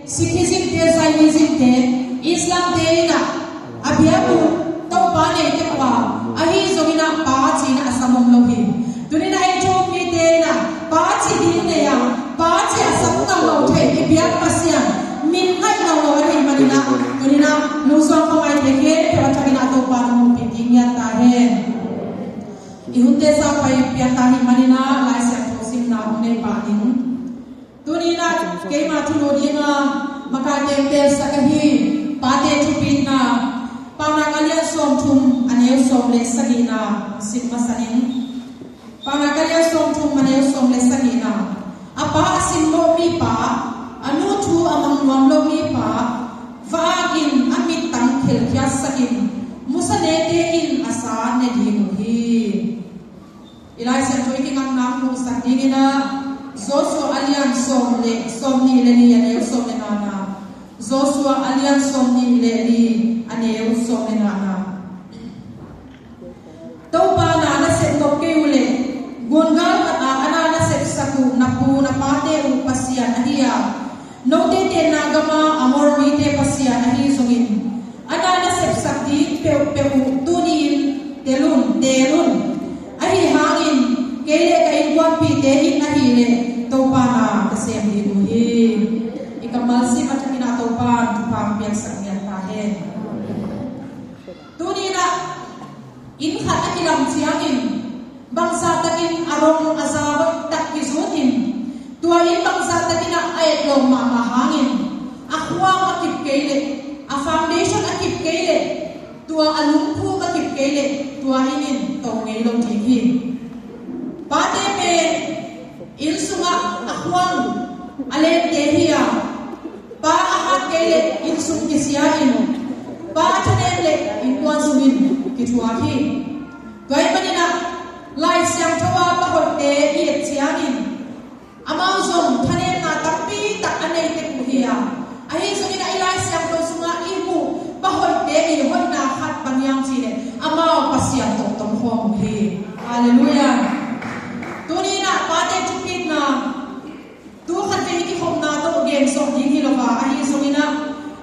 Sikhism te Jainism te Islam te na abhiamu to pa ne te kwa ahi zogina pa chi na asamom lo hi tunina ai thom mi te na pa chi din ne ya pa chi asam ka lo thai ki biak pasian min ngai lo lo ri manina tunina nu so ko mai te ke pe wa thagina to pa no pi ding ya ta he ihunte sa pai pia ta hi manina lai sa tho sim na ne pa ding tunina ke ma thu no dinga maka te sakahi pate thupin na pauna kalia som thum ane som le sagina sim masanin pauna kalia som thum ane som le sagina apa sim lo mi pa anu thu amang nuam lo mi pa vagin amit tang khel kya sagin musane te in asa ne ding hi ilai se toi ki ngam nam nu sakina Joshua alian som ni le ni ane som le na Joshua alian som ni le ni ane som le na to pa na se no ke ule gongal ka ana na se saku na pu na pate u pasian ahia no te te na gama amor mi te pasian ahi sungin ana na se sakti pe tunin telun ahi hangin kele kai wan pi te in ahi le to pa na kasem di mu hi ikamal si matamina to pa pam pian sakyan ta he tunina in khat akilam chiangin bangsa takin arong azaw tak kizutin tua in bangsa takin ayat lo ma hangin akwa akip kele a foundation akip kele tua alungpu akip kele tua inin to ngei lo thi hi pate pe insunga akwang alen tehia pa ahat kele insung kisiain pa chanele inwan sumin kithuahi gai manina lai siam thawa pa hotte i chiangin amazon thane na tapi tak anei te kuhia ahi sungina ilai siam to sunga imu pa hotte i hoina khat bangyang chi le amao pasian to tom hom hi hallelujah tunina pate chupit na tu khat ve ki khom na to gen so ding hi lova ahi sungina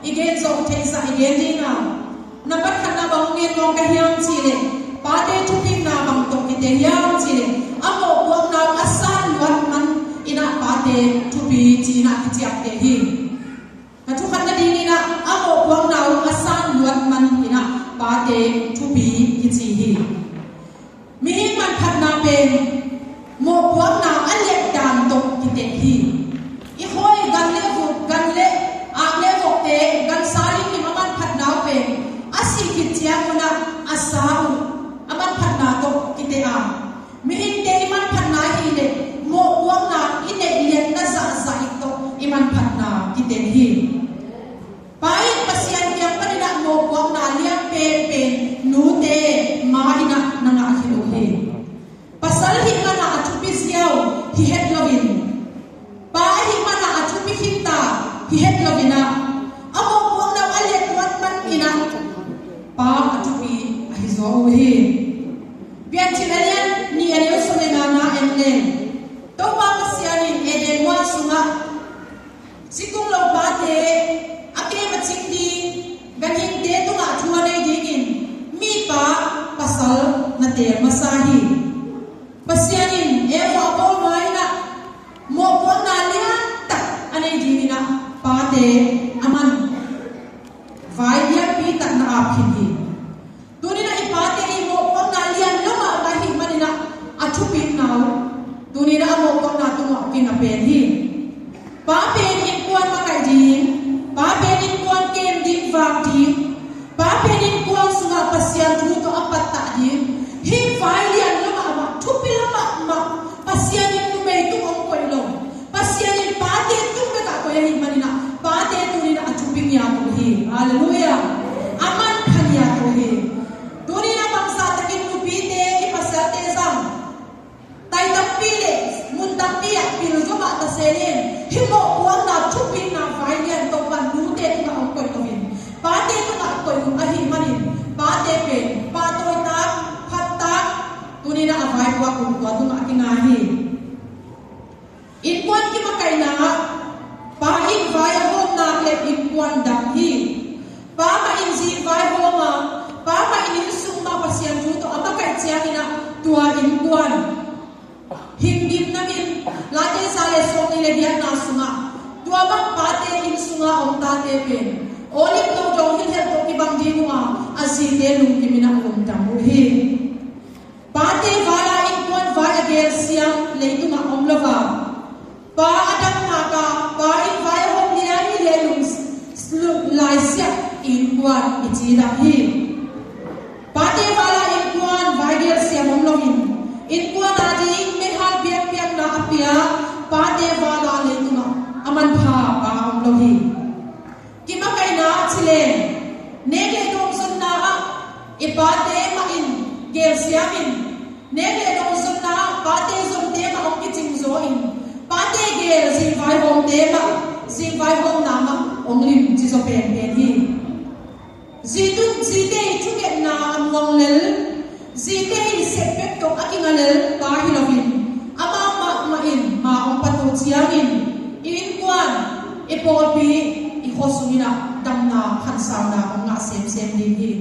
igen so thaisa igen dina na pat khana bang ngen long ka hiam chi le pate chupit na bang to ki te hiam chi le amo buang na asan luat man ina pate chupi chi na ki chiak te hi na thu khat na ding ina amo buang na asan luat man ina pate chupi ki chi hi mi man khat na pen mo buang na alek dan to ki te hi I khoi gan le vut gan le a le vok te gan sali ki maman phat na pe asi ki chiang na asau aman phat na to ki te a mi in te man phat na hi le mo buang na ine len na sa sa to iman phat na ki te hi pai pasian kyang panina mo buang na liam pe nu te ma ina na na hi lo he pasal hi kana atupis yaw hi het lovin pa hi mana atupi hinta hi het lovina amo buang na alek wat man ina pa atupi hi zo hi pian chinalian ni ariyo somena na enle to pa pasianin eden wa sunga sikung lo pa te ake machingdi ganin te tunga thuane digin mi pa pasal na te masahi pasianin ewa bol maina mo buang na lian tak anei dingina pate aman vai dia pi tak na aphin hi tunina ipate I mo buang na lian lama ka hi manina achupin naw tunina mo buang na tunga kin apen hi pa pen in kuan makai ding pa pen in kuan kem ding wang ding pa pen in kuan sunga pasian thu to apat ta ding hi vai lian lama ma thupi lama ma pasian in tu me tu ong koi lo pasian in pate tu me ka ko hi manina pate tunina achupin ya ko hi hallelujah aman khan ya ko hi tunina bangsa takin tu pi te ki pasate sam tai tapi le mun tapi ya pil zo ma ta selen hi mo buang na chupin na vai lian to pan nu te tu ong koi to hin pate tu ka ko ahi manin pate pe pa toi ta phat ta tunina avai kwa ku to tu ma ki ngahi in kwan ki makai na pa in vai hom na sunga om ta te pen olim no jong hil her to ki bang di nuwa asi te lung ki mina lum tam hi pa te wala in kon wa agel siam leituma om lova pa adam na ka pa in wa hom lia hi le lung lai sia in kwan ichi da hi pa te wala in kwan wa agel siam om lovin in kwan adi me hal biak biak na apia pa te wala leituma aman pha pa om lohi kima kai na chile nege dong sun na ipa te ma in gel siamin nege dong sun na pa te zum te ma ong kiching zo in pa te gel sing vai hom te ma sing vai hom na ma ong lim chi zo pen pen hi zitun zite chuke na amwang lel zite se pek to akingalel ta hilovin ama ma in ma ong patu chiangin in kwan ipol pi i khosumina damna khansana nga sem sem din hi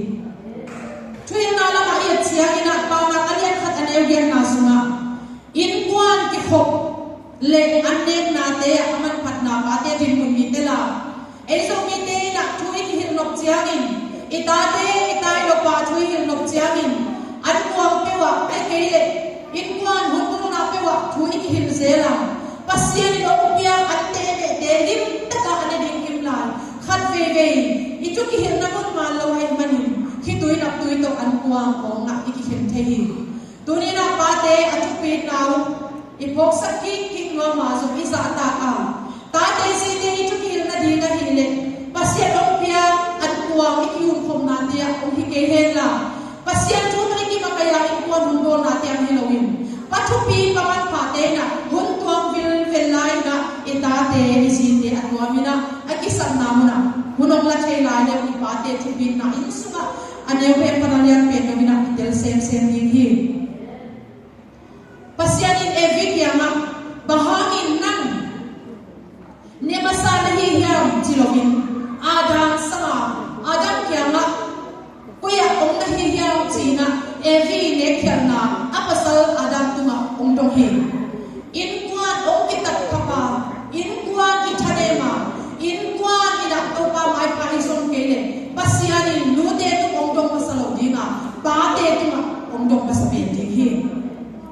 thuin na la ma ia chia ina pa na alian khat aneu gen na sunga in kwan ki khop le anek na te aman phat na pa te din mun mi te la ei so mi te na thui ki hin nok chiangin ita te ita lo pa thui hin nok chiangin an kuang pe wa ai ke le in kwan hun tu na pe wa thui ki hin zela pasien lo pia ante be de lim taka ane ding kim lai khat ve ve itu ki hin na kon ma lo hai manin ki tui na tui to an kuang ko na ki hin the hi tuni na pa te atu pe naw i pok sakki ki no ma zo isa ta ka ta te si te itu ki na di na hi le pasien lo pia an kuang ki un khom na dia ko hi ke hen la pasien tu na ki ma kaya i kuang hun do na te an hilowin pathu pi paman pa te na hun tuang vil vel lai na ita te isin te atwa mina akisan na muna hunong la thei lai ne pa te thu pi na in sunga ane pe panalian pe no mina tel sem sem ding hi pasian in evik yanga bahangin nan ne masala hi hiam chilovin adam sama adam kyanga kuya ong na hi hiam china evi ne khyana apasal adam tuma ong dong he in kwan ong kitat kapa in kwan ithanema in kwan ida to pa mai pa ison kele pasian in nu te tu ong dong masalo dinga pa te tuma ong dong masapen ding he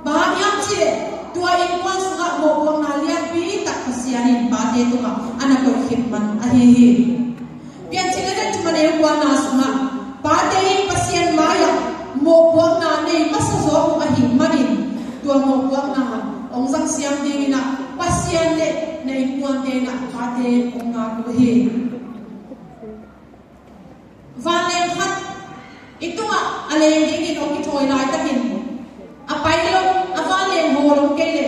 ba yam chile tua in kwan sunga mo bong na lian pi tak pasian in pa te tuma ana ko khitman a hi hi pian chile da tuma ne kwan na sunga pa te in pasian maya mo buang na nei masazo a hi manin tua mo buang na ong sang siam ding ina pasian le nei kuan te na pa te ong na ko hi van lem khat itunga ale ding in ong ki thoi lai takin a pai lo a van lem ho lo ke le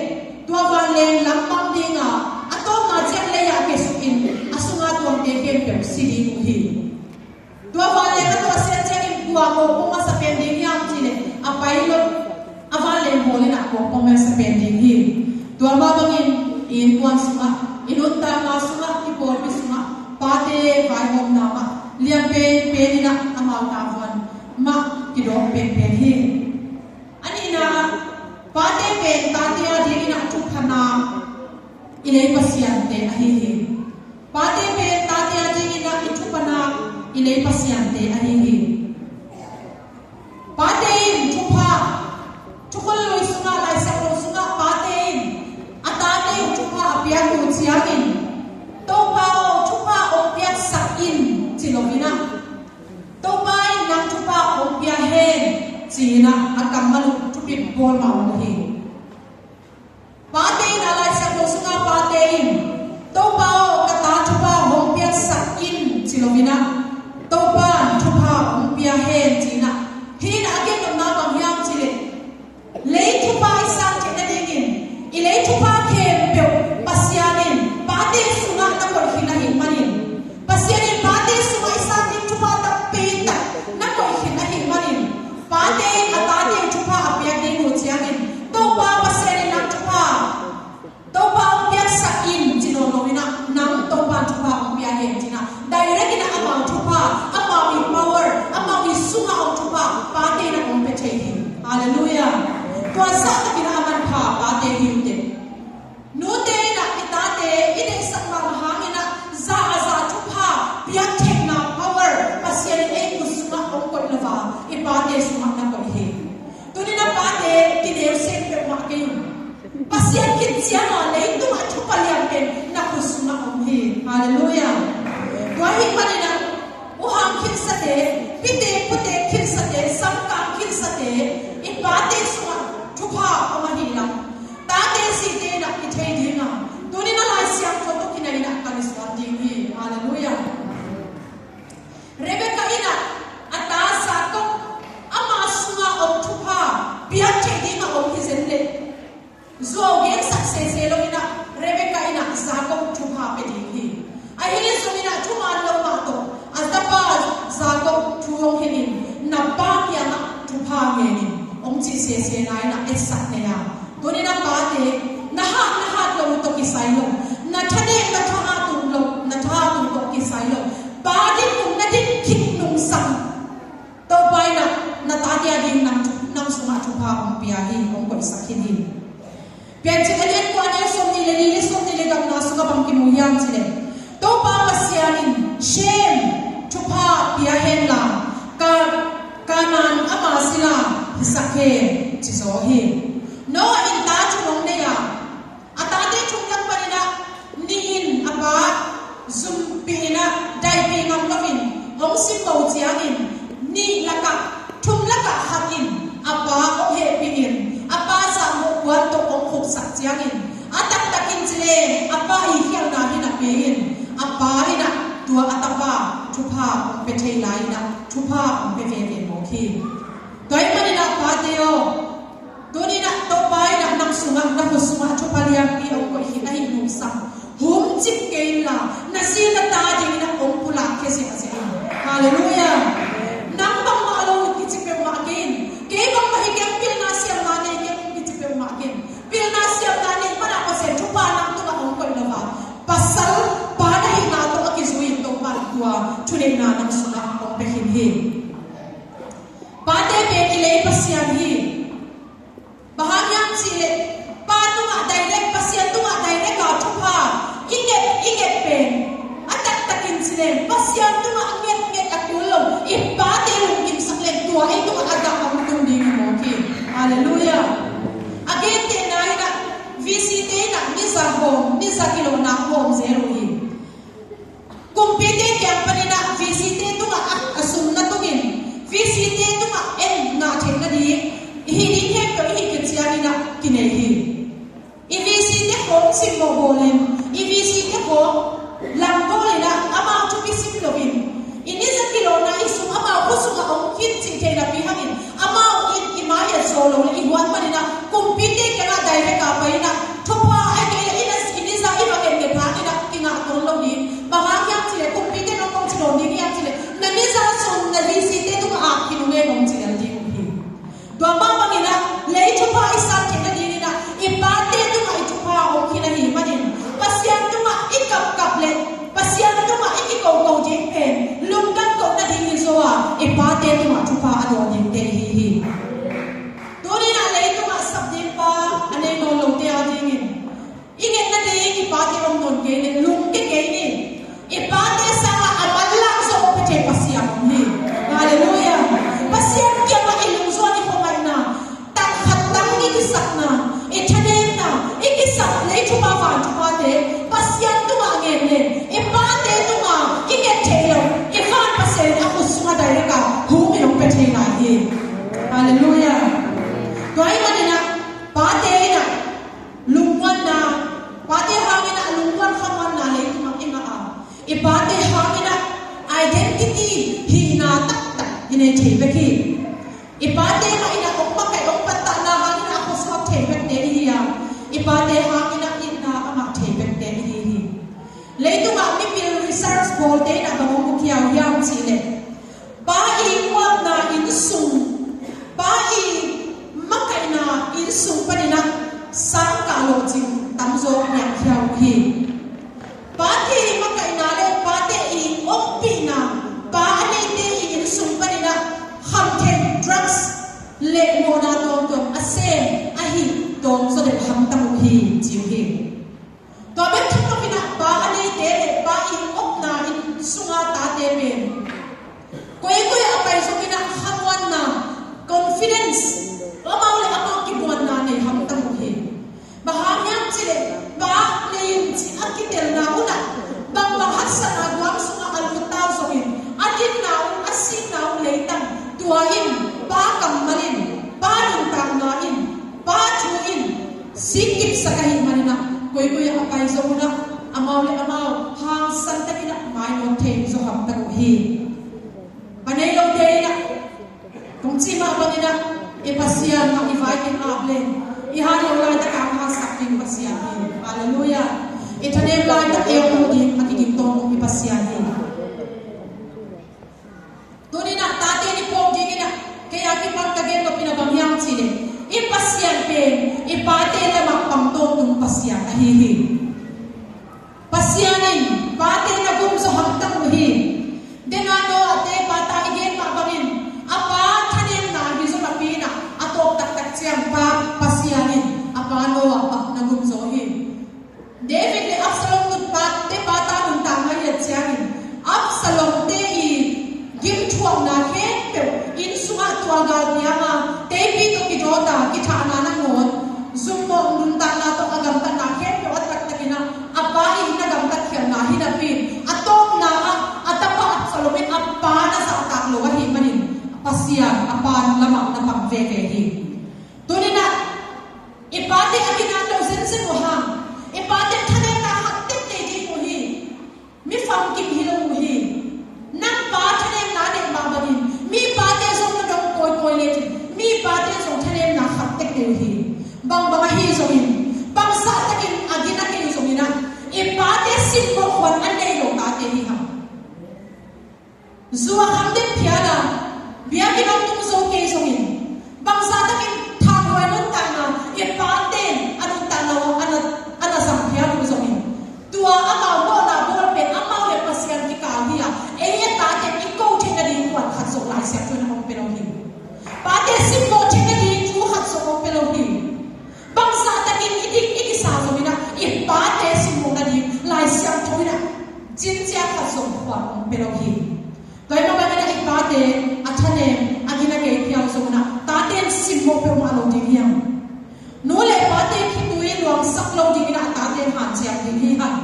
tua van lem lam pam dinga atom na chen le ya ke su in asunga tuam te kem pem sidi ku hi tua van lem to se chen in kuwa mo ko sa pen ding yam chile a pai lo a van lem ho le na ko sa pen ding hi tua ma bangin in kuan sunga inut ta ma sunga ipor pi sunga pa te vai hom na ma liam pe pe ni na amal ta van ma ki do pe pe hi ani na pa te pe ta te a di na chu khana ile pasian te a hi hi pa te pe ta te a di na i chu pana ile pasian te a hi hi pa te in chu pha chu khol loi sunga lai sa ko sunga pa te in ata te chu pha apia tu chiangin to pa chu pha o pia sak in chilovina to pa in nang chu pha o pia hen china akam malu chu pi bol ma lo hi pa te in lai sa ko sunga pa te in to pa o kata chu pha o pia sak in chilovina to pa chu pha o pia hen china hin again na bang yam chile lei chu pa isang chena dingin ilei chu pa khem pe pasianin pa te sunga ta ko hina hi manin pasianin pa te sunga isang ni chu pa ta pe ta na ko hina hi manin pa te ata te chu pa apya ding ho chiangin to wa hi manina uham khin sate pite pute khin sate samka khin sate ipate suwa thupa amahilam ta te si te na ithei dinga tunina lai siam photo kinaina kaniswa dingi hallelujah Rebecca ina ata sato ama sunga om thupa pia chedi ma om hizenle zo gen success elo ina Rebecca ina sato thupa pe dingi ahile so ina thuma lo ma to azapa sato thuong henin na pa pia na thupa ngenin om chi se se na ina esat ne ya tunina pa te na ha lo to kisai lo na thane na tha tu lo na tha tu to kisai lo ba din kum na din khik nung sam to bai na ta dia din nam suma thupa om pia hi om ko sakhin hi pian che alen ko ane som ni le gam na suka bang ki mu yang chile to pa pasianin shame thupa pia hen la kanan ama sila hisakhe chi so hi no in ta chung ne ya ata te chung lak panina ni in apa zum pina dai pe ngam lovin hong sim mo chiangin ni laka thum laka hakin apa o he pin apa sa mo wan to ong khop sak chiangin atak takin chile apa I hiang na ni na pein apa ina tua atapa thupa pe thei lai na thupa pe ve ve mo khi toy manina pa te yo tunina to pai na nam sunga na husuma thupa liang pi ong ko hi ai nu sam hum chip keila na sina ta ding na ong pula ke se ase hallelujah nam bang ma lo ki chip ma again ke bang ma hikem pil na siam na ne ke ki chip ma again pil na siam na ne para ko se thupa nam tu ong ko lova pasal pa na hi na to ki zui to pa tua thune na nam sunga ong pe hin hi pa te pe ile pasian hi bahagian sile patunga direct pasien tunga direct ka thupa inget pen atak takin sile pasien tunga nget akulo ipate lung kim sakle tua itu aga ang tundi mo ki hallelujah again te na ina visite na ni sa kilo na home zero hi kumpite kya panina visite tunga asum na tugin visite tunga en na thena di hini hem ko hi kitsiani na kinehi ivisite hom simbo bolen ivisite ho langolina ama chu bisim lovin iniza kilona isu ama husuga on kitsi thena bihangin ama in imaya solo ni wan manina kumpite kana direct ka paina thopa ake iniza ibaken ke phangina kinga ton logi bahagya chile kumpite no kong chilo ni ya chile naniza son na visite tu ka kinume kong chile di Dwamba pangina lei chupa isa thena dinina ipate tu mai chupa o khina hi manin pasian tu ma ikap kaple pasian tu ma ikiko ko je pen lumdan ko na ding zoa ipate tu ma chupa ado ding te hi dorina lei tu ma sabdin pa ane no lo te ading ingen na ding ipate om non ge ne lum ke ge ni ipate sa amalla zo pe te pasian ni hallelujah pasian ke ma ilung zo ni sakna ethane na ikisak le chupa fan chupa te pasyan tu ma ngen le ipate tu ma iket thelo ifan pasel aku sunga daireka hu me yong pe thela hi hallelujah doi manina pate na lungwan na pate hangina lungwan khaman na le tu ma inga a ipate hangina identity hi na tak ine thebe ki ipate ma ina okpa kai okpa ta na thebek te hiya ipate hangina inna ama thebek te hi leitunga mi pil research bol te na ba mo kiaw yang chile ba I wa na in sung ba I makai na in sung panina sang ka lo jing tamzo yang kiaw hi ba te makai na le ba te I oppi na ba ane te in sung panina hamten drugs le mona ton asem ahi ton so de ham tam hi jiu hi to be thuk na ba ane te ba I op na in sunga ta te be koi apai so kina hamwan na confidence amaule amang ki buan na ne ham tam hi ba ham yang chile ba le chi akitel na una bang hasana gwam sunga al Tuwi ko yung akay sa una, amaw le amaw, hang santa kina, may no tem so ham taguhi. Panay lang day na, kung sima ba nila, ipasyan, mag-invite in Ablen, ihanaw lang na kakahasap ng ipasyahin. Hallelujah. Itanim lang na ayaw mo din makikintong kung ipasyahin. Tunay na, tati ni Pog, di kina, kaya kipagkagin ko pinabangyang sila. Ipasyan pen, ipate na magpangtong ng pasyan, ahihi. Pasyanin, pate na gumso hangtang muhi. Denano ate, pata igin mabangin. Apa, tanin na, hiso na pina, atok tak-tak siyang pa, pasyanin. Apano, apa, na gumsohi. David ni Absalom nutpat, te pata nung tangay at siyanin. Absalom te gimtuang na kento, insunga tuagal niya nga, te pito kijota, kitana na ngon, zummo nunta na to agamta na kento at taktakin na, apain na gamtat kya na hinapin, atok na atapa Absalomin, apa na sa ataklo, wahimanin, pasyan, apan lamang na pangvevehin. Tuloy na, ipati ang ginalaw zinsin mo ha, ipati tanay na hatik na di mo hi, mi famkim hilaw mo hi, nang pati na yung natin babagin, mi pati zong nadang koy-koy letin, mi pati zong tanay na hatik na yung hi, bang mga hizongin, bang sa atakin aginakin yung zongin na, ipati simbo kwan anay yung tate hiham. Zuwa hamdin piyala, biya ginong tungso kay zongin, bang sa atakin tangway nun tanga, ipati anong tanaw, anasang piyala yung zongin. Tua amaw mo na bolpen, amaw le pasyan kikahiya, eh tate ikaw tina din kwan hatso lai siya ito na kong pelawin. Pati simbo tina din ito hatso kong pelawin. Bang sa atakin ikisa zongin na, ipati simbo na din lai siya ito na, jinsiya hatso kong pelawin. Kaya mga na ipate at hanem ang ginagay kiyang sa una. Tatin simbo pero maalaw din hiyang. Nule pate kituin luang saklaw din na tatin hansiyang din hiyang.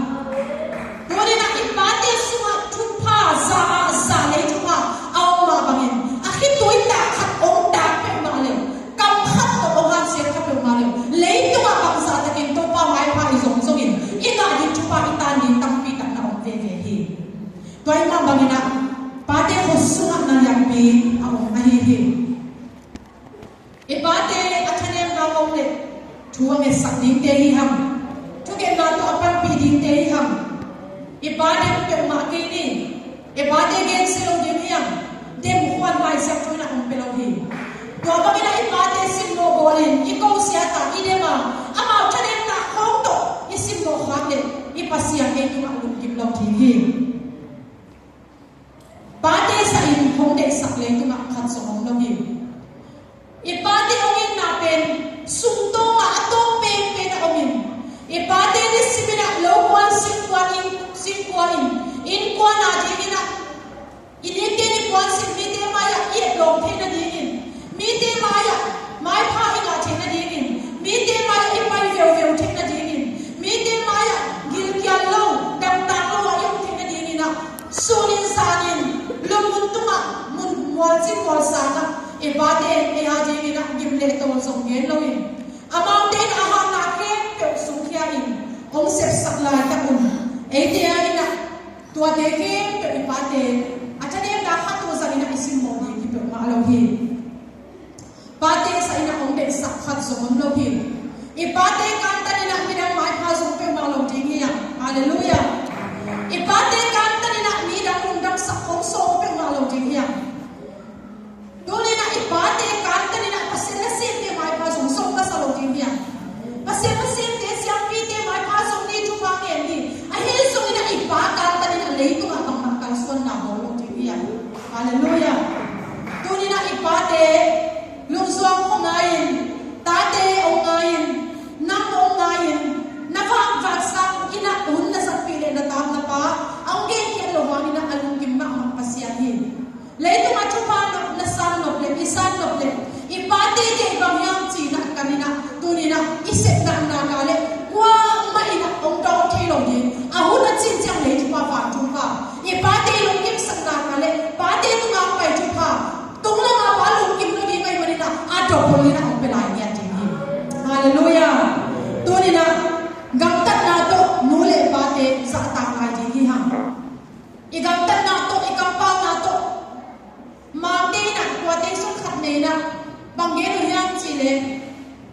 Nule na ipate sunga tupa za lay tupa aw mabangin. Akituin na katong dapat maalaw. Kamhat to o hansiyang kapag maalaw. Lay tupa pang sa atakin tupa may pa izong-zongin. Ina din tupa itandin tangpitak na ang vevehin. Kaya mabangin na pate ko sungat na yakpi ang ahihim. Ipate at hanem na maulit. Tuwang esakning tehiham. Tuwag na ito apang piding tehiham. Ipate ko kaya umakini. Ipate gen silong dimiyam. Demukuan may sakto na ang pelawin. Tuwag na ipate simbo bolin. Ikaw siyata, idema. Amaw tanim na honto. Isimbo hakin. Ipasiyang ito ang lungkimlaw tihim. Pati sa inhong de sakleng ito makakatsong logim. Ipati ongin natin, sumto nga atong pepe na ongin. Ipati ni sibina, lawkuan singkuain. Inkuan na, dingin na. Initi ni kuan mite maya, itlong te na dingin. Mite maya, may paing ate na dingin. Mite maya, ipay vew te na dingin. Mite maya, gilkyan law, damtang law yung te na dingin na. Sunin sanin, lumuntunga, muwalsin sana, ibate, ihajingin na, gimle ito songgen lawin. Amang din ahang nakin, pero sungkiyain, kung sepsaklay ka tiyain na, tuwa dekin, pero ibate, at yan yung nakato sa ina isimong, hindi pero maalawin. Bate sa ina kong din sakhat sumong lawin. Ibate kanta nila, pinang maipasong pero maalawin niya. Hallelujah! Ipate kanta nila midang undang sa konsong pero malaw din niya. Duli na ipate kanta nila pasinasin niya may pasong ka sa law din niya. Pasinasin niya siyang pite may pasong dito pangin ni. Ahil so ina ipakanta nila lito nga ang magkalsuan na law din niya. Hallelujah! Duli na ipate lungsong ko ngayon, tate o ngayon, nang o ngayon, naka-vaksang inaun na sa pili na tama pa, ang gengkyan lumanin na alungkim na ang pasyahin. Laito nga chupano na sanoble, isanoble, ipati di ibang yang sina kanina, tunina, isip na ang nagali, wang maina ang daw tilong din, ahunat sinsiyang laito pa chupa, ipati ilungkim sa nagali, pati tumapay chupa, tunglang nga pa alungkim na di may manina, ato po nila ang pelayan niya din. Hallelujah! Tunina, gamtat na na banggen yang chile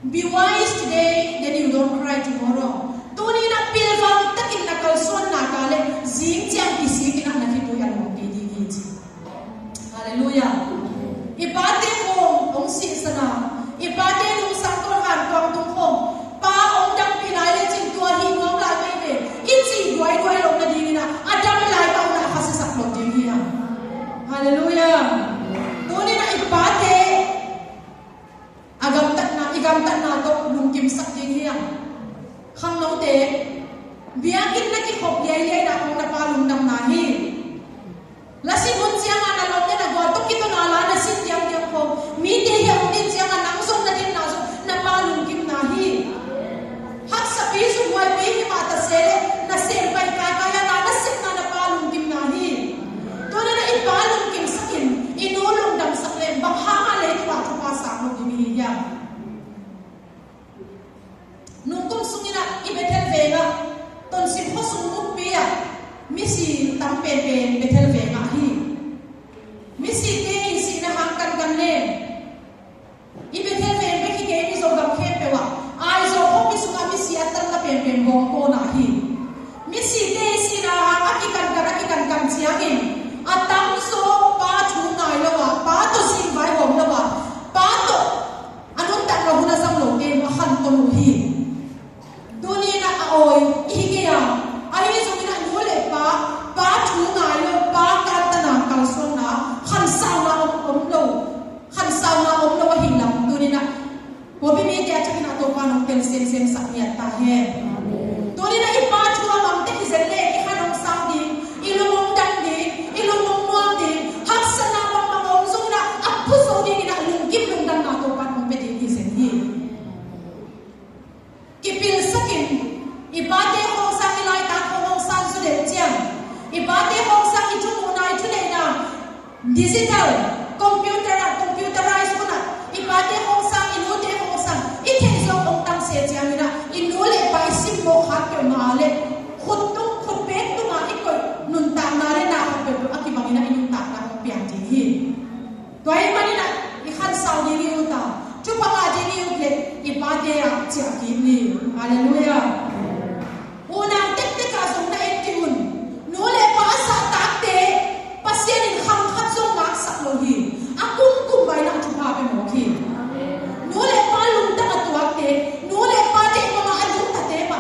be wise today then you don't cry tomorrow tuni na pilwang takin na kalson na kale jing chang kisi kina na hitu yan mo kidi kiji hallelujah ibate mo ong si sana ibate nung saktor han kwang tung hom pa ong dang pinai le ching tua hi ngom la mai be ichi duai lo na ding na adam lai pa na khase saklot ding hi hallelujah tuni na ibate agam tat na to lung kim sak ding hi khang no te biakin na ki khop yai na ko na pa lung dam na hi lasi mun siang ana lo te na go to ki to na la na sin tiang tiang ko mi te hi ong din siang ana song na din na so na pa lung kim na hi hak sa pi su boy pe hi ma ta se na ser pai ka ka ya na sin na pa lung kim na hi to na i pa lung kim sakin inulong dam sak le bang ha ma le pa to pa sa mo di hi ya nung kum sungina i betel vega ton sim ho sung mu pia misi tam pe betel vega hi misi te si na hang kan kan le i betel ve be ki ke mi zo gam khe pe wa ai zo ho mi sunga misi atar na pe bong ko na hi misi te si na hang aki kan chiangin atang so pa thu nai lo wa pa to sin vai bom lo wa pa to anun tak lo na sam lo ke ma khan to lu hi duni na oi ihiya ai zo mina nule pa thu ngai lo pa ka ta na kal son na khan sa na om lo wa hin lam duni na wo bi mi te a china to pa no tel sen sak ya ta he duni na i pa thu ma te ki zen le ki khanong sang di ilumong dan di ilumong nuam di hak sa na ma om zo na apu so di na lung kim lung dan na to pa no pe di zen hi kipil sakin ibate hong sang ilai ta hong sang su de chiang ibate hong sang i chu nai chu le na digital computerized kuna ibate hong sang inu te hong sang i the zo ong tam se chiang na inu le pai sim mo khat pe ma le khut pe tu ma i ko nun ta na le na pe aki bang ina inu ta na hong pian ti hi toy mani na i khan sau ni ni uta chu pa ga ji ni u le ibate a cha ki ni hallelujah unang tek ka song na etun no le pa sa tak te pasien in kham khat song mak sak lo hi akum kum bai na chu pa pe mo ki no le pa lung ta atwa te no le pa te ma ma adu ta te ma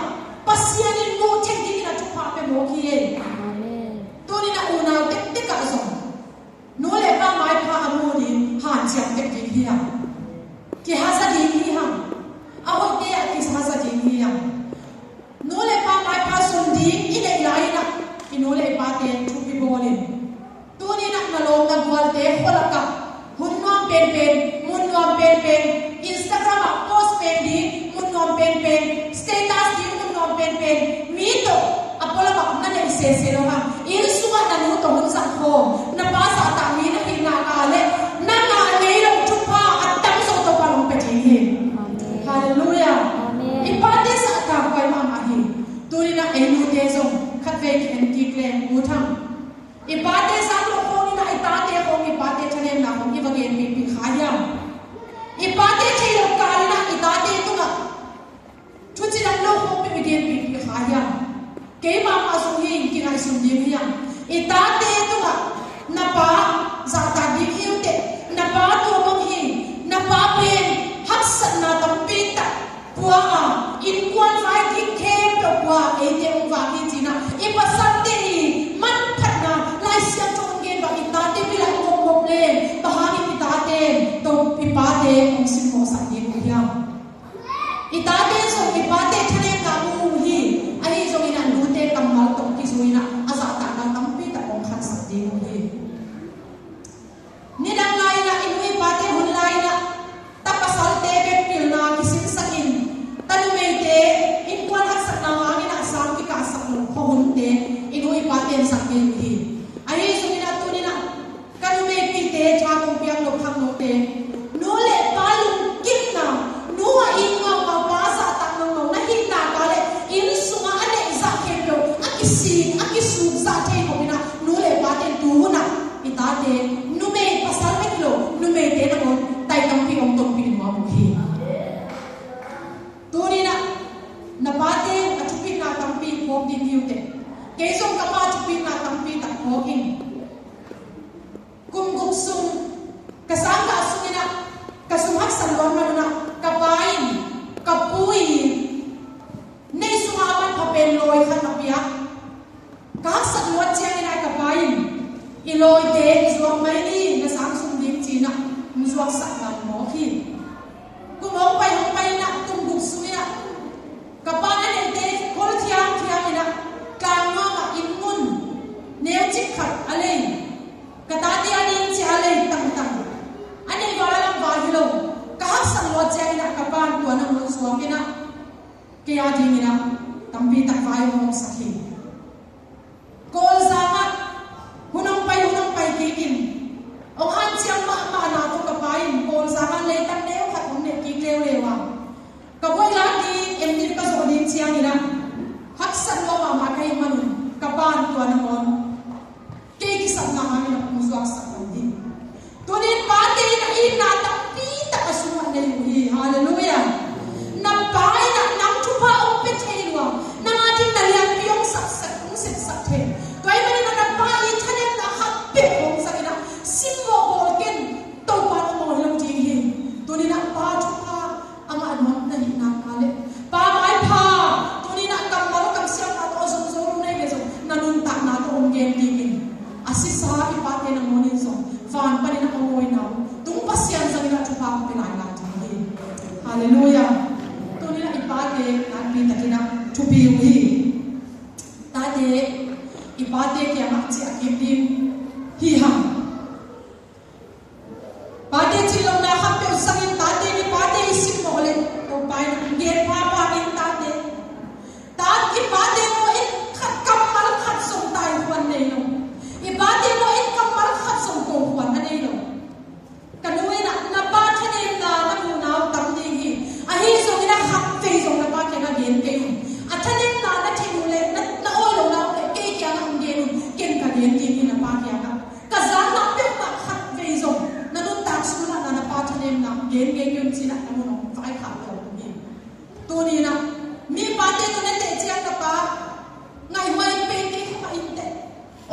pasien in mo chen di na chu pa pe mo ki amen to ni na unang tek ka song no le pa mai pa amu ni han chiang tek ki hi ki ha sa di hi ha awak dia ki sa sa di hi no le pa mai pa son di ine lai na ino le pa te chu pi bolin tu ni nak na long na bual te kholaka hun nom pen mun nom pen Instagram a post pen di mun nom pen status di mun nom pen mi to apola ba na ne se lo ha il suwa na nu to hun sa ko na pa sa ta mi na hin na ka le na nga ne lo chu pa atam so to pa long pe ji hallelujah ipate sa ta ko ma ma hi turi na enu te zo khat ve ki en ki klem u tham ipate sa lo ko ni na itate ko ipate chane na ko ki bage pi khaya ipate che lo ka na itate tu na chu chi dam lo ko pi bage pi khaya ke ma ma so hi ki na sum di hi itate tu na pa za ta di hi te na pa to ko hi na pa pen hak sat na tam pi ta puwa in kwan vai ki kem to puwa e te ong va ki china e pasat te ni man phat na lai sia chong gen ba ita te bi la ko ko le ba ha ni ita te to pi pa te ong sim mo sa ni ku ya ita te so pi pa te thane ka mu hi ai zo ina lu te kam mal to ki zo ina asa ta na tam pi ta ong khan sa di ku hi ni dang lai na inui pa te hun lai na ta pasal te be pil na ki sim sakin tanu me te in kwan hak sak na ngi na sam ki ka sak lo ko hun te inui pa te sak ki hi ai zo ina tu ni na kanu me pi te cha ko piang lo kham lo te no le pa lu kim na no a in ma pa pa sa ta no na hin na ka le in sunga ane za ke lo aki su za te ko ina no le pa te tu na ita te nu me pasal me lo nu me te na ko tai loi te zuak mai ni na sang sum dim chi na zuak sak na mo khi ku mong pai na tum bu su ya ka pa na ne te kol thiang ina ka ma ma in mun neu chi khat ale ka ta ti anin chi ale tang ane wala wa hilo ka hak sang lo che ina ka pan tu na mo zuak ina ke ya ding ina tampi tak vai mo sakhi kol zama hunong pai kikin ong han chiang ma na to ka pain kol zama le tan neu khat ong ne ki lewa ka boy la ki em ni ka so din chiang ina hak san lo ma kai man ka pan tu na mon ke ki sam na ma na mu zuak sa din to ni pa te na in na tampi tak asuma ne hi hallelujah na pai na nam tu pa ong pe thailwa na ma tin na liang piong sak ong sit sak the toy mani na pa i thanen na hak pe ong sakina simmo bol ken to pa mo long ji hi to ni na pa tu pa ang an mo na hi na kale pa mai pa to ni na kam mal kam siam na to zo zo nei ge zo na nun ta na to ong gen ti kin asisa i pa te na mo ni zo van pa ni na oi na tung pa siam sa ni na tu pa pe lai la ji hallelujah to ni na i pa te na pi ta kina tu pi hi ta te ipate ke amak chi akim dim hi ha pate chilong na khap pe sangin tate ni pate isim mo le to pai na ge pa in tate ta ipate mo in khat kamal khat song tai kwan nei no ipate mo in kamal khat song ko kwan anei no kanui na pa thane na nu naw tam ni hi a hi so ina khap fe so na pa ke na gen ke athane na thinu le na oi lo na ke kya na ken ka gen ti ni na pa kya ka za na pe pa khat ve zo na nun ta su na pa thane na gen gen chi na no no vai kha lo ni to ni na mi pa te to ne te chia ka pa ngai hoi pe ke kha in te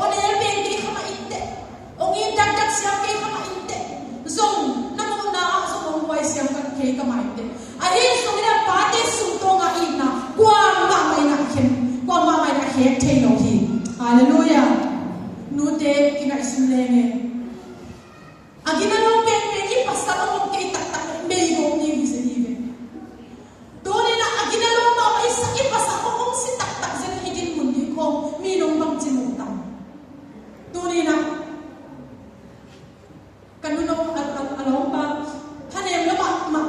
o ne pe ke kha in te o ngi dak sia ke kha in te zong na no na so mo wai sia ka ke ka mai te a hi so ni pa te su to nga in na kwa ma mai na khen kwa ma mai na he te lo hi hallelujah nu te kina isulenge agina no pe ki pastor mo ke tak me go ni se ni ve to ne na agina no ma mai sa ki pastor ko ong si tak se ni din mun ni ko mi no bang chi mo tam to ne na kanu no along pa hanem lo ma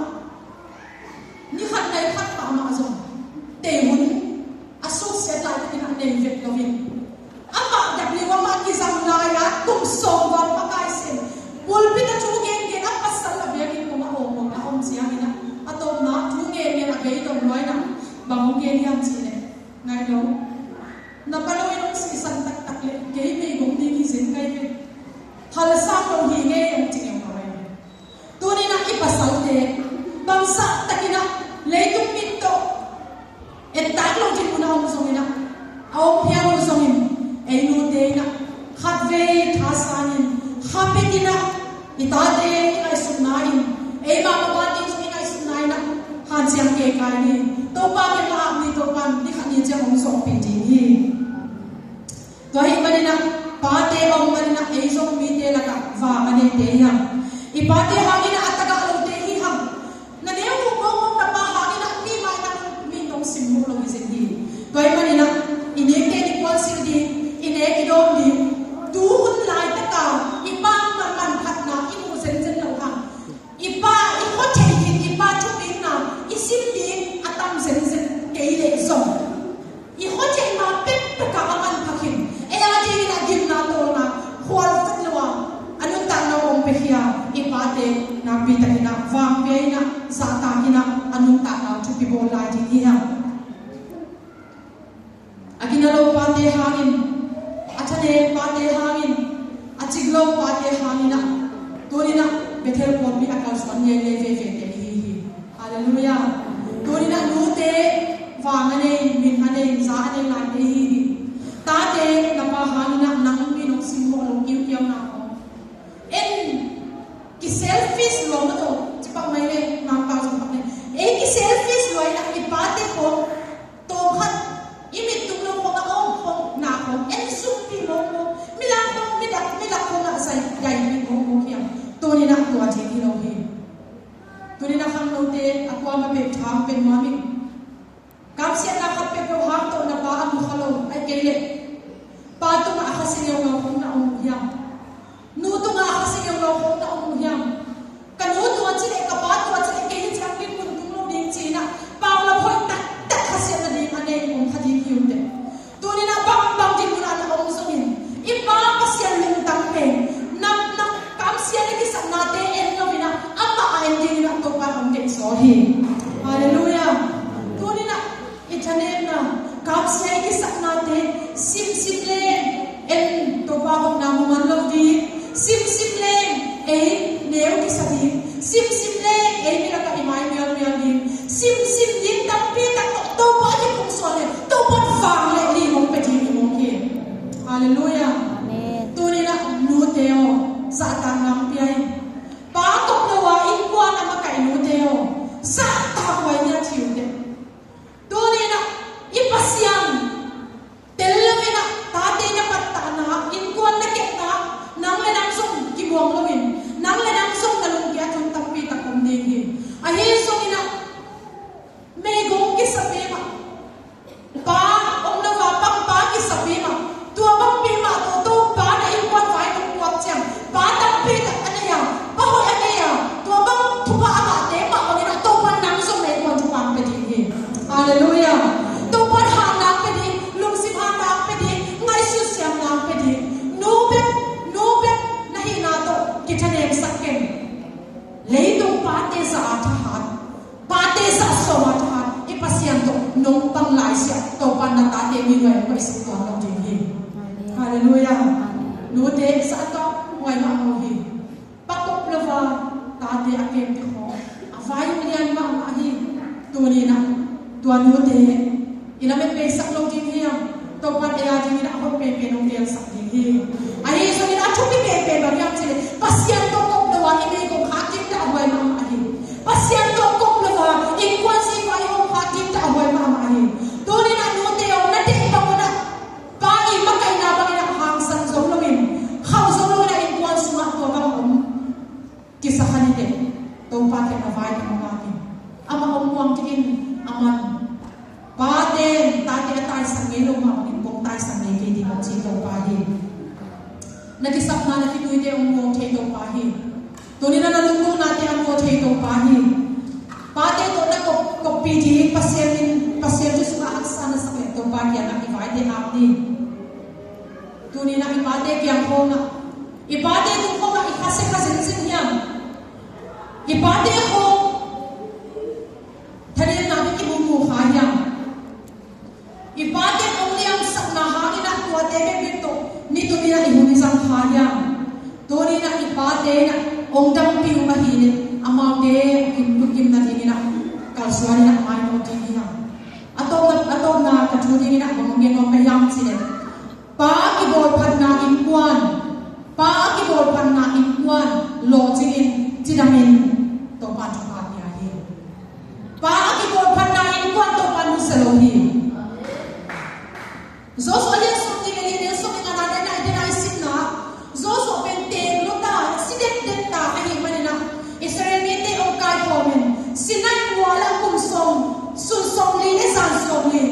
ni khat dai khat pa ma zo te hun associate la ki na ne ve lo vin ama dabli wa ma ki sam na ya tum so wa pa kai sen pul pi ta chu gen gen a pasal la ve ki ko ma o mo na om sia ni na atom na chu gen gen a ge tom loi na ba mo gen yam chi ne ngai lo na pa lo no si san tak le ge me gom ni ni zen kai ve hal sa lo hi ge yam chi ne ma rai tu ni na ki pasal te bang sa takina le tu mit to et tak lo ji ku na om so ni na au pia lo so ni ei nu te na khat ve tha sanin khapetina ita te ai sunai ei ma ma ti so ai sunai na han siang ke kai ni to pa ke ma ni to pan ni khan ni che hong so pe ti ni to hi ma ni na pa te ong ma ni na ei so mi te la ka wa ma ni te ya i pa te ha ni na ataga lo te hi ham na ne ko ko na pa ha ni na mi ma na mi tong sim mo lo ni se ni to hi ma ni na ine ke ni kwal sil di ine ki dom ni tu hun lai ta ka i pa man phat na i mu sen sen lo ha i pa i ko thei kin i pa chu pin na i sim di atam sen sen ke le zo i ko thei ma pet ta ka aman phakin e ya ji na gim na to na khwal fat lo anu ta na om pe hia i pa te na pi ta na wang pe na za ta na anu ta na chu pi bo lai di hi ha agina lo pa te hangin achane pa te hangin achiglo pa te hangina torina bethel pon mi akal swan ye le ve ve te hi hallelujah torina nu te wangane min ane za ane la te hi ta te na pa hangina nang mi no simbo lo kiu kiu na ko en ki selfish lo na to chipa mai le na pa so pa ne e ki selfish lo ina ki pa te ko to khat imit tum lo ko na ko na ko en supi lo mi la ko mi da ko ตัวจริงที่เราเห็นตัวนี้นะครับเราเตะอากวามาเป็นทางเป็นมามิกำเสียนะครับเป็นตัวหางตัวนับบ้ามุขลงไอ้เกล็ดปาตัวมาอาศัยyangเราคงน่าองยำนูตัวมาอาศัยyangเราคงน่าองยำกันนูตัวจีเล็กกับปาตัวจีเล็กเกลิจังเป็นคนตุ้งโลกดิ้งจีน่ะปาวละพอยตัดอาศัยนั่นเองอันเององคดีคิวเดตัวนี้นะบางที่มุนานะองสมินอีปาอาศัยลงตั้งเป็นนับกำเสียนี่ที่สันนาเตเอ็นเราวินะอัมมาอันดีนะตัวปาองเก็บโซฮีฮาเลลูยาตัวนี้นะอิจฉาเนนะกำเสียที่สันนาเตซิมเลเอ็นตัวปาองนามุมันเราดีซิมเลเอ็นเนวที่สัดีซิมเลเอ็นมีละกับอิมายเมียดีซิมยินตั้งปีตั้งตัวปาที่คงสอนเลยตัวปาฟังเลยลีมงไปที่มงเกฮาเลลูยาตัวนี้นะนูเตโอสาตานนำเปียปาตกเลวอินกวานะมาไก่นูเตโอสาตาไว้เนี่ยชิวเดตัวนี้นะอิปัสยันเตลเลวินะตาเตนะปัตตานะอินกวนนะเกตนะนังเลนังส่งกิบวงเลวินนังเลนังส่งตะลุงเกียจนตัมปีตะคมเดงีอาเฮส่งนะเมกงกิสเปมาปาองเลวาปังปากิสเปมาตัวบังปีมาตัวปานะอินกวนไว้ตรงตัวเจียงปาตัมปีตะอันเนียปะโหอันเนียตัวบังทุบอาบะเตมาอันนี้นะตัวปันนังส่งเมกวนทุบอันไปดีงีฮาเลลูยาตัวปันหานังไปดีลุงสิบหานังไปดีไงสุดเสียงนังไปดีนูเบ็ดนะฮินาโตกิจเนมสักเกนเลยตัวปาเตสาทหารปาเตสาสวัสดิ์อีปัสยันโตนงปังหลายเสียตัวปันนาตาเตมีไว้ไว้สักตัวเราจริงฮาเลลูยานูเตสักตัวไว้มาเอาหิปักกบเลวาตาเตอเกมติขออภัยมีอันมาอาหิตัวนี้นะตัวนูเตอีนั่นเป็นสักเราจริงตัวปันเออาจริงนะเขาเป็นองค์เดียวสักจริงไอ้ส่วนนี้นะชุบเป็นบางอย่างจริงปัสยันโตกบเลวาอีมีกงขาจิตจะเอาไว้มาอาหิปัสยันโตกบเลวาอีกวนสีไว้กงขาจิตจะเอาไว้มาอาหิตัวนี้นะนูเตโอนั่นเด็กบางคนนะปาอีมาไก่นาบางอย่างห่างสันสมลวินเข้าสมลวินอีกวนสุนัขตัวบางคนกิสขันเด็กตัวปาเทนเอาไว้ทำงานกินอามาอมวงกินอามันปาเตนตาเตตายสังเกตลงมาเป็นกงตายสังเกตดีมันจีตัวปาเฮนักสักมานักที่ดูเดียวงงเทตัวปาเฮตัวนี้นั่นลุงนาเตอันโมเทตัวปาเฮปาเตตัวนั้นก็ปีดีปัสเซียนที่สุดอักษรสักเล็กตัวปาเกียนักอีไว้เตอับดีตัวนี้นักอีปาเตเกียงโคงอ่ะอีปาเตตัวโคงอ่ะอีข้าเซนสิ่งยังอีปาเตโคงทะเลน้ำที่มุมมูหายังอีปาเตองเลี้ยงสักนาหานี่นักตัวเตเบบิโตนี่ตัวนี้นักอีหุ่นสังหายังตัวนี้นักอีปาเตนักองดังปิวมาหินอามาเตกิมนาทีนี่นักกาลสวานี่นักไม่โนทีนี่นักอัตโตนากระทูนี่นักบางเงินมันพยายามสิเดปากิโบลพันนาอินกวนปากิโบลพันนาอินกวนโลจินจิดามินตัวปานทุกปานยาเฮปากิโบลพันนาอินกวนตัวปานุสโลฮีZoso dia suami dia suami dengan ada isim na. Zoso penting luta sidet detta ahi manina. Israel mete okai komen. Sinan wala kum som li esan som li.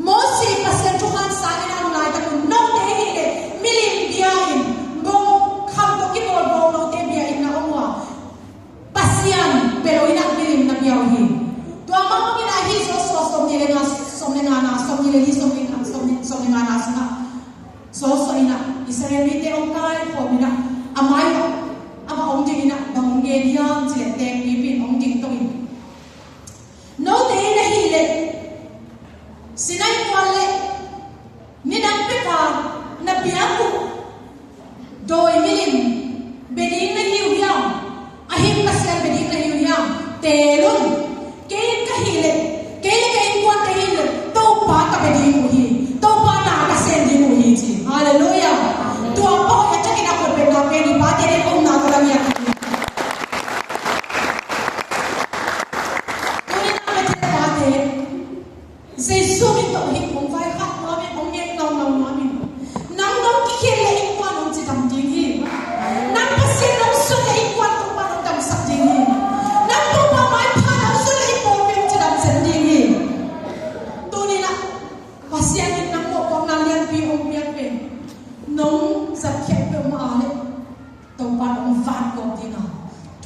Mose pasal Tuhan sangat angai tak no te hide milim diain. Bong kham to ki bol bong no te dia ina omwa. Pasian pero ina milim na biahi. Tua mama kina hi zoso som ni lenga som ni nga nasuna so ina Israel mite ong kai ko mina amai ama ong ding ina bang ge diam che teng ni pin ong ding tong no te na hile sinai wale ni dang pe ka na biaku doi milim beding na hiu yam ahim kasya beding na hiu yam telun ke ka hile ke kwan ka hile to pa ka beding ko hi to pa na ka sen di mo hi chi hallelujah to pa ya cha kina ko pe na pe ni pa tere ko na ka ya to ni na me te pa te sei su mi to hi kong vai khat ma me kong ye na ma mi nang dong ki khen le in kwa nong chi tam ding hi nang pa sen nong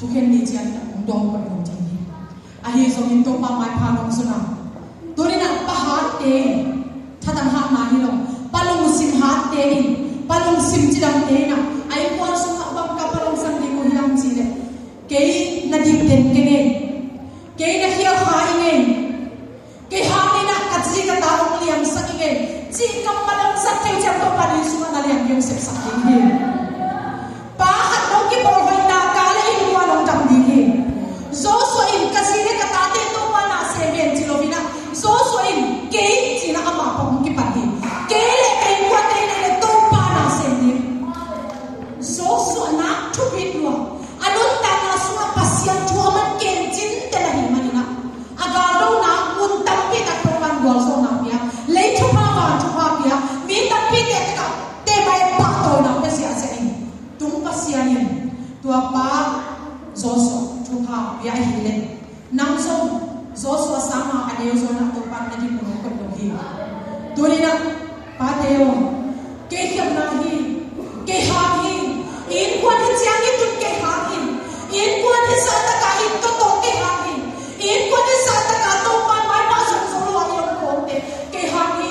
ทุกเห็นดีเจียนของดงคนของจริงอาฮีสมินตัวปาไม้พาลงสุนัขตัวนี้นะปะฮาเตถ้าตั้งหากมาฮิลงปะลงสิมฮาเตอินปะลงสิมจิดังเตนะไอ้ควันสุนัขบังกับปะลงสันติกุฮิลังจีเลเกย์นาดิบเด่นเกย์เกย์นาเฮียขาอิเงเกย์ฮานี่นะกัจจิกตาองเลียมสักอิเงจีกับปะลงสักเทจับตัวปาริสุนัขนาเลียมยงเสพสักอิเงปะฮัดโนกิบอลไว้นากาเลอินวันองจังดีเงZoso in kasile katate to wana seven chilovina zoso in kei china ama pong kipati kele kei kwate le to pana sendi zoso na to bitwa anon tanga suwa pasian tuaman kenjin telahi manina agalo na un tampi ta to pan gol so na pia le to pa pia mi tampi te ka te bai pa to na pesia sein tung pasian tua pa zoso tuha ya hilen nang so so sama adeo so na to pan na di puno ko do hi tulina pateo ke hyam na hi ke ha hi in kwan hi chiang hi tun ke ha hi in kwan hi sa ta ka hi to ke ha hi in kwan hi sa ta ka to pan mai pa so so lo yo ko te ke ha hi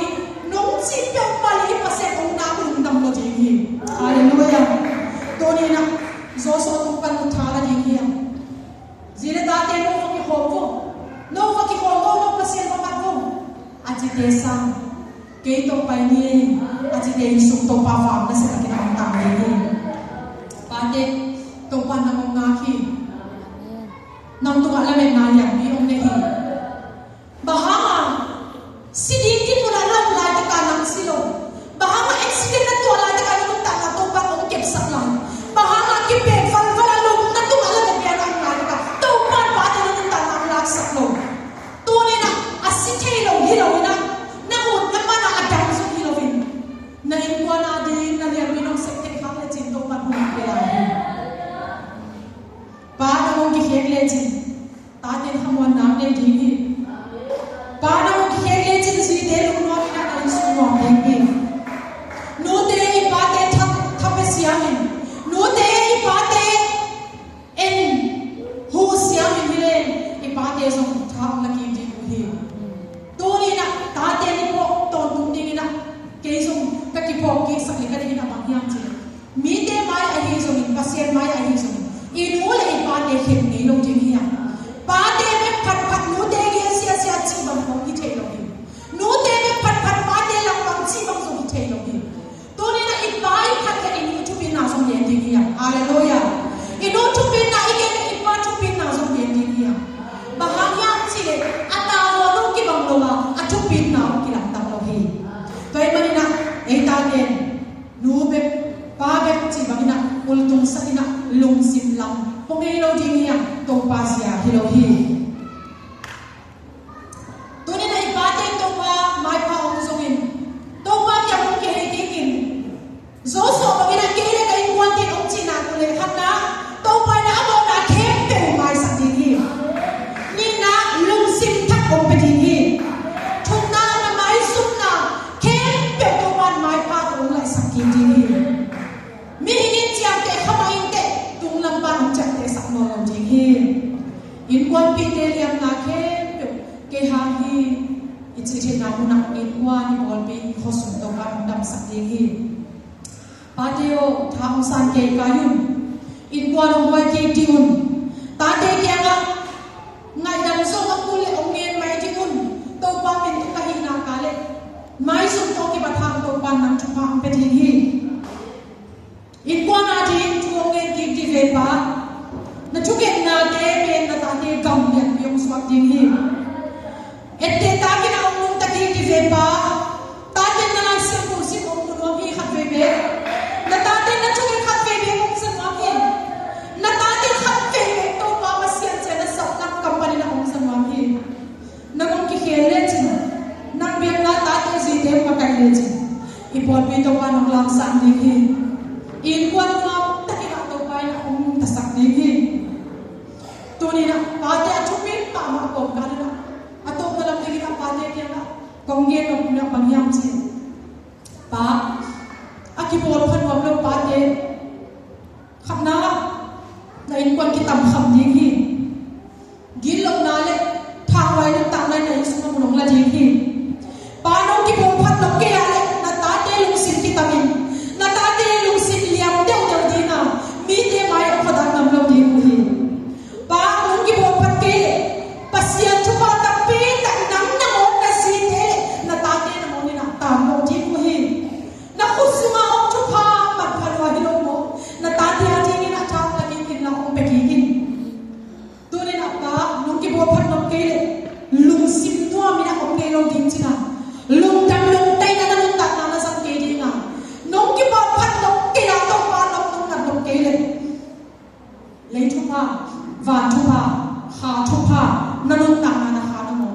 nong chi pe pa li pa se ong na kun dam lo ji hi hallelujah tulina so to pan uthala di hi Zile dati no faki hovo no pasien pamatvo aji desa ke to pai ni aji de suk to pa fam na sa kin ang tam ni pate to pa na mong ngaki nang to ala men na yang bi ong ne hi bahama sidin kin muna lam la ta kanang silo bahama accident na to la ta kanang ta na to pa ong kep sak lang bahama ki pe fal fal lo na to ala me pian ang na ka saklo tuni na asithei lo hilowina na hut na mana adam so hilowin na ingwa na din na liam binong sekte khang le chin to pan hu pe la pa na mong ki khek le chin ta den hamon nam le di hi pa na mong ki khek le chin si de lu no na na su no de ki no de i pa te thap pe siamin no de i pa te en hu siamin hile ipate so thang la ki ji hi to ni na ta te ni po to tum ni na ke so ka ki po ki sa ni ka ni na bang yang chi mi te mai a hi so ni pasien mai a hi so ni in mo le ipate khet ni lo ji hi ya pa te me phat nu te ge sia chi bang ko ki the lo hi nu te me phat pa te lang bang chi bang so ki the lo hi to ni na ipai phat ka ni tu pin na so ni ji hi ya hallelujah ino tu pin na ike ipa tu pin na so ni ji hi ya bahaya chile atawo no ki bang lowa athupin na ki lam tam lo hi toy manina eta den nu be pa be chi bangina ultung sakina lung sim lam pongei lo ding ya to pa sia hi lo hi tuni na ipate to pa mai pa ong zongin to pa kya mong ke he tikin zo so bangina ke le kai kwan tin ong china ko le khat na to pa na amo na khem pe mai sa ti hi competitive thuna na mai sumna ke pe to man mai pa to lai sakin di mi ni chiam te khamai te tung lam ban chak te sak no lo ji hi in kwan pi te liam na ke ha hi ichi the na mu na in kwa ni bol pi khosum to ban dam sak di hi pa teo tham san ke kayun in kwa no hoi ke tiun ta te ke nga ngai dam so ma kul ong nen mai ji kun to pa min to ka hi na ka le mai sum to ki ba thang to pan nam chu phang pe thi hi in kwa na ji chu ong nen ki ti ve pa na chu ke na te men na ta te gam yan yong swak ding hi ette ta ki na ong ta ki ti ve pa ta te na na sim ku sim ong no hi khat ve be na ta te na chu ke khat ve be ong san wa hi na ta te khat ve be to pa ma sian che na sa na company na ong san wa hi na mong ki khele chin nang biak na ta te ji te pa kai le chin i por pi to pa nong lang san ding hi in kwan ma ta ki na to pa na ong ta sak ding hi to ni na pa te chu pi pa ma ko ka na ato na lam ki na pa te ki na kong ge no na bang yang chin pa aki por phan wa lo pa te khap na na in kwan ki tam kham ding hi gil lo na le thang wai na tang na nei su mo long la ding hi pa no ki bo phat lo ke ale na ta te lung sin ki tamin na ta te lung sin liam deu deu dina mi te mai o khadak nam lo ding hi pa no ki bo phat ke pasian thu pa ta pe ta nam na mo na si te na ta te na mo ni na ta mo ding hi na khusuma om thu pa mat phalwa hi lo mo na ta te a ding na cha ta ki kin na om pe ki kin tu ni na pa no ki bo phat no ke lung sim no mi na om ke lo ding china lung dam lung tai na lung ta na sang ke ding na no ki bo phat no ke ya to pa no na no ke le lấy thu pa và thu pa ha thu pa na lung ta na ha na mo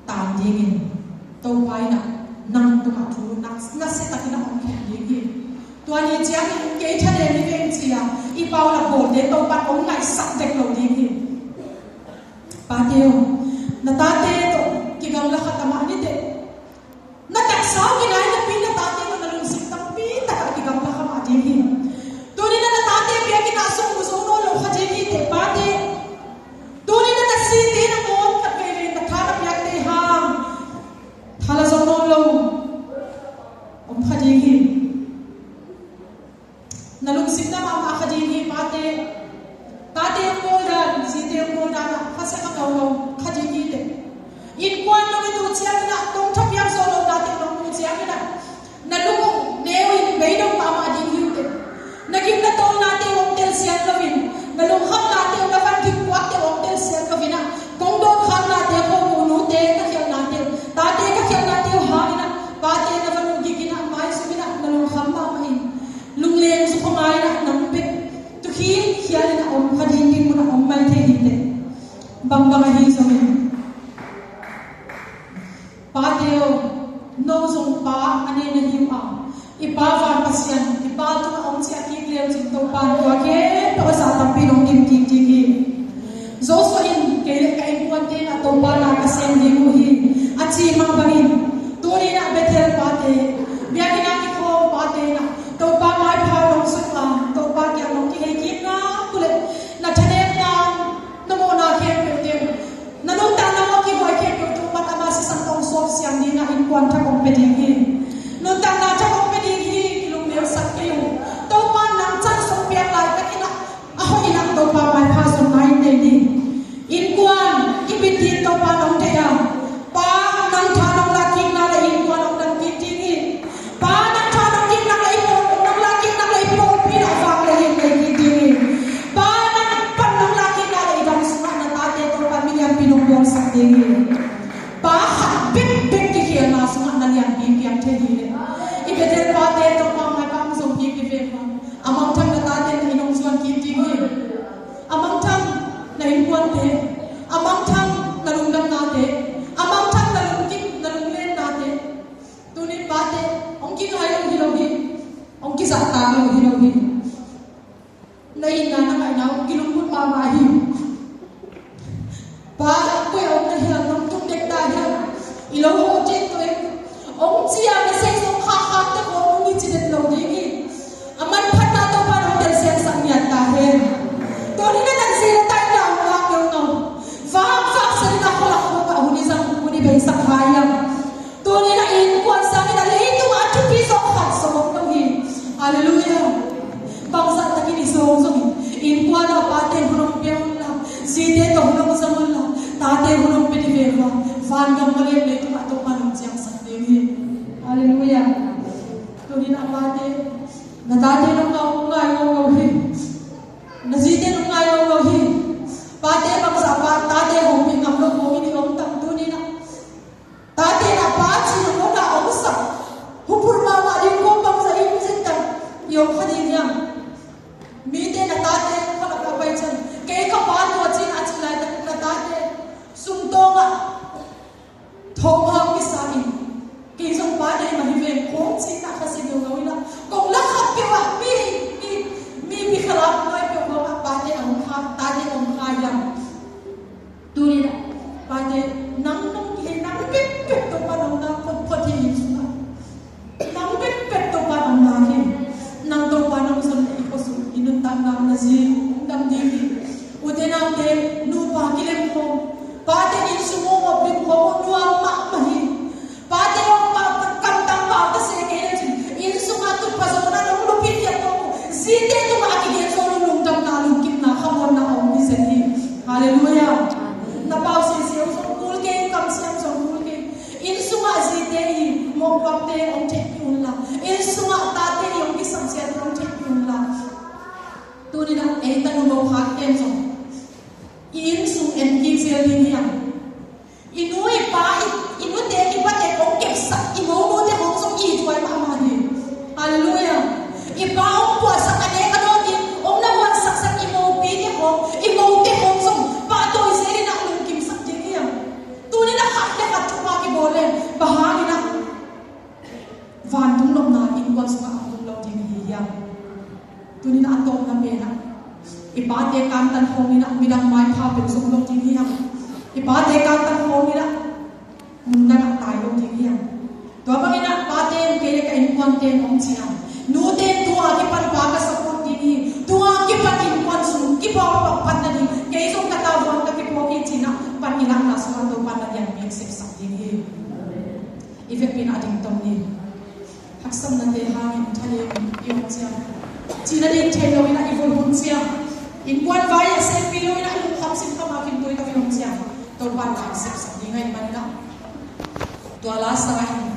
ta ding in to pai na nang to ma thu na se ta ki na om ke ding hi tua ni chiang ke tha de ni veng chia I pau la bo de to pa ong ngai sak dek lo ding hi pa teo na ta te to ki gam la khatama ni te na tak sa ki nai na pin na ta te na lung sik tam pi ta ki gam la khama ding hi to ni na ta te pe ki na sung mu so no lo kha je hi te pa te to ni na si te na mo ka pe ve na tha na pyak te ha thala zo no lo om kha ding hi na lung sik na ma kha ding hi pa te ta te ko da si te ko da na kha sa ka lo kha ding hi te in kwan no ni tu chiang na tong thap yak so lo da te no tu chiang na lu ne in mei dong pa ma ding hi te na kim na to na te om tel sian lo vin na lu kham na te na van ki kwat te om tel sian lo vin na kong do kham na te ko mu nu te ka khial na te ta te ka khial na te ha na pa te na van gi ki na mai su na na lu kham ma ma in lung leng su ko mai na nam pe tu khi khial na om kha ding ding mu na om mai the hi te bang bang hi so min pa teo no zong pa ane na him a ipa van pasian ipa tu na om chia ki klem chin to pan ko ke to sa tam pi long kim ki ki ki zo so in ke le kai puan te na to pa na ka sen di mu hi a chi ma bangin to ri na bethel pa te bia ki na ki ko pa te na to pa mai pha long su ka to pa ki long ki he ki na kule na thane na no mo na ke pe te na no ta na mo ki boy ke pe to pa ta ma si sang tong so siam ni na in kwan tha kom pe ding hi no ta na tha kom pe ding hi ki lung leo sak ke yo to pa nang chan so pe lai ka ki na a ho ina to pa mai pha so nai ne ni in kwan ki bi ti to pa nong te ya pa nang tha nong la ki na la in kwan nong dan ki ti ni pa nang tha nong ki na la i po nong la ki na la i po pi na fa le hi ki ti ni pa nang pan nong la ki na la i dam su na ta te to pa mi yang pi nong bong sak ding hi pa khat bek bek ki khia na su na yang ki yang the hi le I be te pa te to pa mai pa so ki ki ve pa amang thang na ta te ni nong suan ki ti hi amang thang na in kwan te amang thang na lung dam na te amang thang na lung ki na lung len na te tu ni pa te ong ki ngai lo hi ong ki sa ta lo hi na in na ngai na ong ki lung put pa ma hi pa ko ong na hi nong tum dek ta hi I lo ho je to ong chia me se so kha kha te ko ong ni chi det lo ni hi aman phat na to pa ong tel sian sang ya ta he to ni na nang se ta na wa ko no va va se na ko la ko pa hu ni sang ko ni be sak ha ya to ni na in kwan sang na le tu ma chu pi so khat so mong no hi hallelujah bang sa ta ki ni so so in kwan na pa te hu no pe la si te to hu no sang la ta te hu no pe ni ve wa van gam ma le tu ma to pa no chiang sak de hi hallelujah to ni na pa te na ta te no ka ngai ngo hi na ji te no ngai ngo hi pa te bang sa pa ta te ho mi ngam lo ho mi ong tam tu ni na ta te na pa chi no na ong sa hu pur ma ma di ko bang sa im sin tam yo kha di nya mi te na ta te ko na ka pai chan ke ka pa no chin a chin lai na ta te sum to nga thong hang ki sa in ki song pa de ma hi ve ko chin na kha se yo ga wi na kong la khat pe wa mi bi kharap noi pe wa pa te ang kha ta te ong kha ya tu ni na pa te nang nong ki nang pe pe to pa nong na ko thi su na nang pe pe to pa nong na ki nang to pa nong son ko su inun ta na na ji dam di bring home. Pate in sumo bring home nuang ma mahi. Pate ang pagkantang bata sa kaya in sumato pasona ng lupit ya to. Zite to maakigyan so nung na lungkit na kamon na ang miseni. Hallelujah. Na pause siya so kulke kam siya so kulke. In suma zite mo papte ang check yun la. In suma tate yung isang siya ang check yun la. Tunin na tanong mo hakken so. In sung en kisel niya. Inuwi pa inute ibate kong kepsa imo de kong sung ijway maamani. Hallelujah. Ibaong po sa kanya kanotin om naman saksak imo pite ko imo te kong sung patoy seri na ulong kimsak niya. Tunin na hakle kat chupaki bolen bahagi na vantung lom na inwan sa akong lom niya. Tunin na atong na pena. Ibate kantan hong ina midang mai pa pen sung lom niya. Ibate kantan hong ina munda na tayo niya. Tuwa bang ina pate kaya ka inuwan ten ong siya. Nuten tuwa ki panbaga sa putini. Tuwa ki patinwan sung ki bawa panani. Kaya sung katawang ka ki poki tina panilang na suwato panadyan minsip sa dini. Ife pinading tong ni. Haksam na te hangin talim yung siya. Tina din tayo ina ivulhun siya. Inkuan vaya sa pilo ina ilong kamsim kamakin tuwi ka yung siya. Tolpan na isip sa dingay man na. Tuwa last na